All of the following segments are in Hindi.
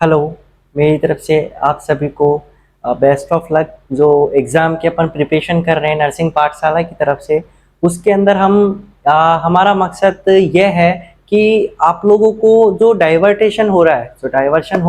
हेलो। मेरी तरफ से आप सभी को बेस्ट ऑफ लक। जो एग्ज़ाम की अपन प्रिपरेशन कर रहे हैं नर्सिंग पाठशाला की तरफ से, उसके अंदर हमारा मकसद यह है कि आप लोगों को जो डाइवर्शन हो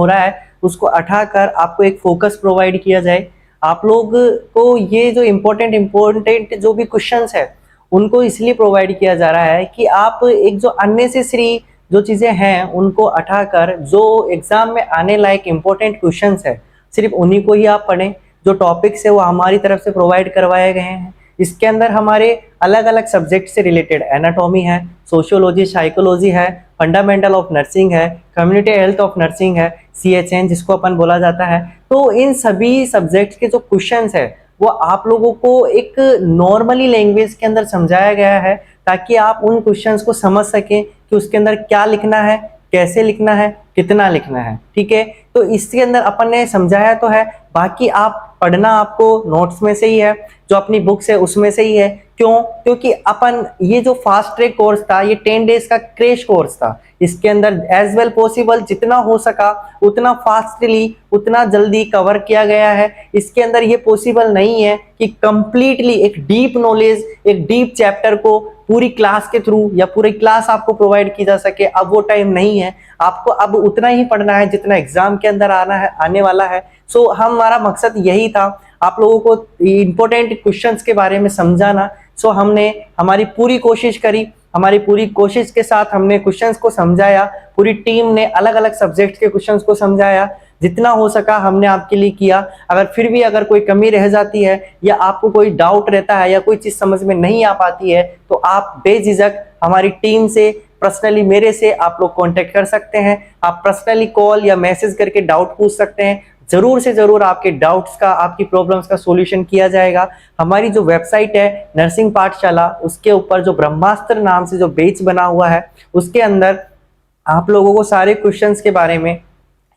रहा है उसको हटाकर आपको एक फोकस प्रोवाइड किया जाए। आप लोग को ये जो इम्पोर्टेंट जो भी क्वेश्चंस है उनको इसलिए प्रोवाइड किया जा रहा है कि आप एक जो अननेसेसरी जो चीज़ें हैं उनको हटाकर जो एग्जाम में आने लायक इम्पोर्टेंट क्वेश्चंस है सिर्फ उन्हीं को ही आप पढ़ें। जो टॉपिक्स है वो हमारी तरफ से प्रोवाइड करवाए गए हैं। इसके अंदर हमारे अलग अलग सब्जेक्ट से रिलेटेड एनाटॉमी है, सोशियोलॉजी, साइकोलॉजी है, फंडामेंटल ऑफ नर्सिंग है, कम्युनिटी हेल्थ ऑफ नर्सिंग है, CHN जिसको अपन बोला जाता है। तो इन सभी सब्जेक्ट्स के जो क्वेश्चंस है वो आप लोगों को एक नॉर्मली लैंग्वेज के अंदर समझाया गया है ताकि आप उन क्वेश्चंस को समझ सकें कि उसके अंदर क्या लिखना है, कैसे लिखना है, कितना लिखना है। ठीक है, तो इसके अंदर अपन ने समझाया तो है, बाकी आप पढ़ना आपको नोट्स में से ही है, जो अपनी बुक्स है उसमें से ही है। क्यों? क्योंकि अपन ये जो फास्ट ट्रैक कोर्स था ये 10 डेज का क्रैश कोर्स था। इसके अंदर एज वेल पॉसिबल जितना हो सका उतना फास्टली उतना जल्दी कवर किया गया है। इसके अंदर ये पॉसिबल नहीं है कि कंप्लीटली एक डीप नॉलेज, एक डीप चैप्टर को पूरी क्लास के थ्रू या पूरी क्लास आपको प्रोवाइड की जा सके, अब वो टाइम नहीं है। आपको अब उतना ही पढ़ना है जितना एग्जाम के अंदर आने वाला है। सो हमारा मकसद यही था, आप लोगों को इंपॉर्टेंट क्वेश्चंस के बारे में समझाना। सो हमने हमारी पूरी कोशिश करी, हमारी पूरी कोशिश के साथ हमने क्वेश्चंस को समझाया। पूरी टीम ने अलग अलग सब्जेक्ट्स के क्वेश्चंस को समझाया, जितना हो सका हमने आपके लिए किया। अगर फिर भी अगर कोई कमी रह जाती है या आपको कोई डाउट रहता है या कोई चीज़ समझ में नहीं आ पाती है तो आप बेझिझक हमारी टीम से, पर्सनली मेरे से आप लोग कांटेक्ट कर सकते हैं। आप पर्सनली कॉल या मैसेज करके डाउट पूछ सकते हैं। जरूर से जरूर आपके डाउट्स का, आपकी प्रॉब्लम्स का सॉल्यूशन किया जाएगा। हमारी जो वेबसाइट है नर्सिंग पाठशाला, उसके ऊपर जो ब्रह्मास्त्र नाम से जो पेज बना हुआ है उसके अंदर आप लोगों को सारे क्वेश्चंस के बारे में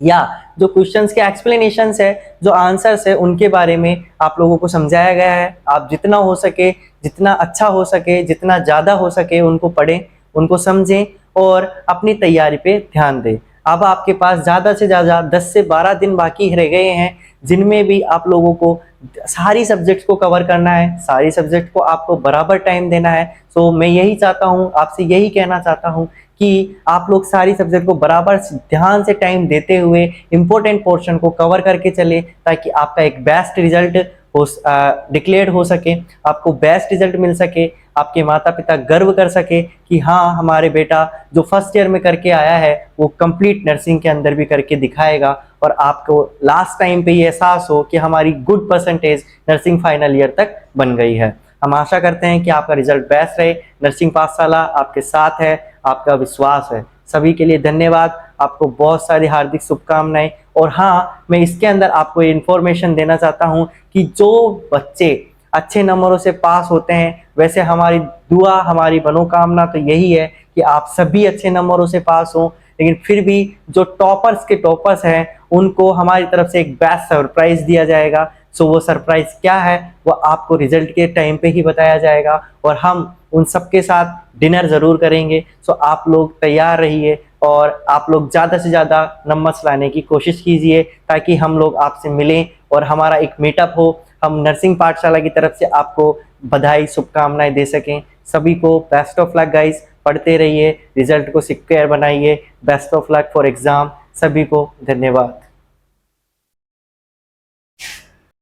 या जो क्वेश्चंस के एक्सप्लेनेशंस है, जो आंसर्स है, उनके बारे में आप लोगों को समझाया गया है। आप जितना हो सके, जितना अच्छा हो सके, जितना ज़्यादा हो सके उनको पढ़ें, उनको समझें और अपनी तैयारी पे ध्यान दें। अब आपके पास ज़्यादा से ज़्यादा 10 से 12 दिन बाकी रह गए हैं, जिनमें भी आप लोगों को सारी सब्जेक्ट्स को कवर करना है, सारी सब्जेक्ट को आपको बराबर टाइम देना है। सो मैं यही चाहता हूँ, आपसे यही कहना चाहता हूँ कि आप लोग सारी सब्जेक्ट को बराबर ध्यान से टाइम देते हुए इम्पोर्टेंट पोर्शन को कवर करके चले, ताकि आपका एक बेस्ट रिजल्ट डिक्लेयर हो सके, आपको बेस्ट रिजल्ट मिल सके, आपके माता पिता गर्व कर सके कि हाँ हमारे बेटा जो फर्स्ट ईयर में करके आया है वो कंप्लीट नर्सिंग के अंदर भी करके दिखाएगा, और आपको लास्ट टाइम पे ये एहसास हो कि हमारी good percentage nursing final year तक बन गई है। हम आशा करते हैं कि आपका रिजल्ट बेस्ट रहे। नर्सिंग पाठशाला आपके साथ है, आपका विश्वास है। सभी के लिए धन्यवाद, आपको बहुत सारी हार्दिक शुभकामनाएं। और हाँ, मैं इसके अंदर आपको ये इन्फॉर्मेशन देना चाहता हूँ कि जो बच्चे अच्छे नंबरों से पास होते हैं, वैसे हमारी दुआ, हमारी मनोकामना तो यही है कि आप सभी अच्छे नंबरों से पास हों, लेकिन फिर भी जो टॉपर्स हैं उनको हमारी तरफ से एक बेस्ट सरप्राइज दिया जाएगा। सो वो सरप्राइज क्या है वो आपको रिजल्ट के टाइम पे ही बताया जाएगा, और हम उन सबके साथ डिनर ज़रूर करेंगे। सो आप लोग तैयार रहिए और आप लोग ज़्यादा से ज़्यादा नंबर्स लाने की कोशिश कीजिए, ताकि हम लोग आपसे मिलें और हमारा एक मीटअप हो, हम नर्सिंग पाठशाला की तरफ से आपको बधाई, शुभकामनाएं दे सकें। सभी को बेस्ट ऑफ लक गाइस, पढ़ते रहिए, रिजल्ट को सिक्योर बनाइए। Best of luck for exam. सभी को धन्यवाद।